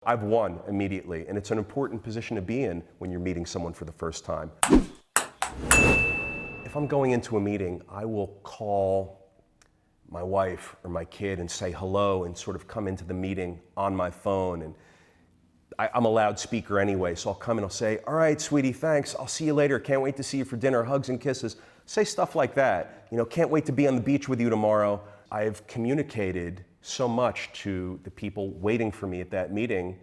I've won immediately, and it's an important position to be in when you're meeting someone for the first time. If I'm going into a meeting, I will call my wife or my kid and say hello and sort of come into the meeting on my phone. And I'm a loudspeaker anyway, so I'll come and I'll say, all right, sweetie, thanks. I'll see you later. Can't wait to see you for dinner. Hugs and kisses. Say stuff like that. You know, can't wait to be on the beach with you tomorrow. I've communicated so much to the people waiting for me at that meeting,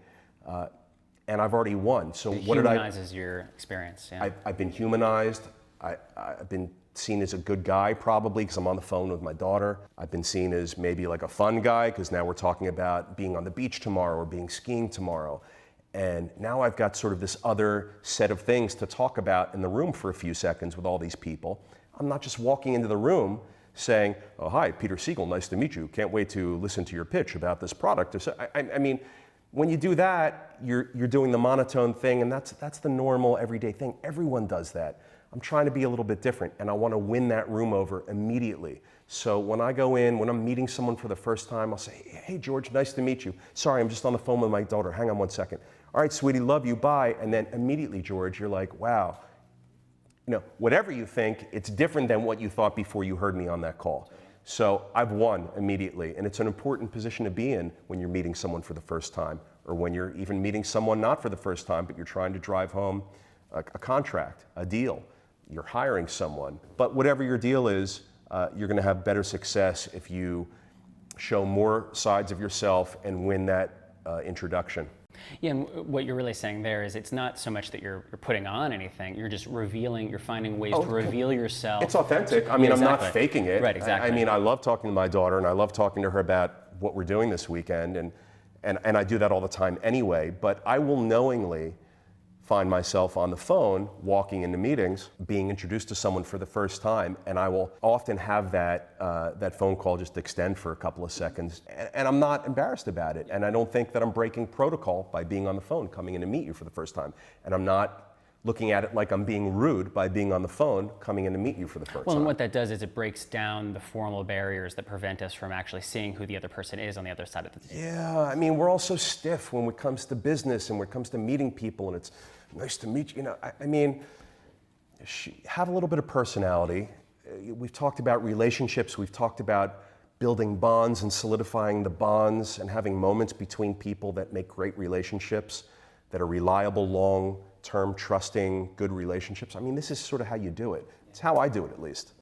and I've already won. So it what did I? Humanizes your experience. Yeah. I've been humanized. I've been seen as a good guy probably because I'm on the phone with my daughter. I've been seen as maybe like a fun guy because now we're talking about being on the beach tomorrow or being skiing tomorrow. And now I've got sort of this other set of things to talk about in the room for a few seconds with all these people. I'm not just walking into the room saying, oh, hi, Peter Siegel, nice to meet you. Can't wait to listen to your pitch about this product. I mean, when you do that, you're doing the monotone thing, and that's the normal everyday thing. Everyone does that. I'm trying to be a little bit different, and I want to win that room over immediately. So when I go in, when I'm meeting someone for the first time, I'll say, hey, George, nice to meet you. Sorry, I'm just on the phone with my daughter. Hang on one second. All right, sweetie, love you, bye. And then immediately, George, you're like, wow. You know, whatever you think, it's different than what you thought before you heard me on that call. So I've won immediately, and it's an important position to be in when you're meeting someone for the first time, or when you're even meeting someone not for the first time, but you're trying to drive home a contract, a deal. You're hiring someone. But whatever your deal is, you're gonna have better success if you show more sides of yourself and win that introduction. Yeah, and what you're really saying there is it's not so much that you're putting on anything, you're just revealing, you're finding ways to reveal yourself. It's authentic. I mean, exactly. I'm not faking it. Right, exactly. I mean, I love talking to my daughter, and I love talking to her about what we're doing this weekend, and I do that all the time anyway, but I will knowingly find myself on the phone, walking into meetings, being introduced to someone for the first time, and I will often have that phone call just extend for a couple of seconds, and I'm not embarrassed about it, and I don't think that I'm breaking protocol by being on the phone, coming in to meet you for the first time, and I'm not looking at it like I'm being rude by being on the phone, coming in to meet you for the first time. Well, and what that does is it breaks down the formal barriers that prevent us from actually seeing who the other person is on the other side of the table. Yeah, I mean, we're all so stiff when it comes to business and when it comes to meeting people, and it's nice to meet you. You know, I mean, have a little bit of personality. We've talked about relationships. We've talked about building bonds and solidifying the bonds and having moments between people that make great relationships, that are reliable, long-term, trusting, good relationships. I mean, this is sort of how you do it. It's how I do it, at least.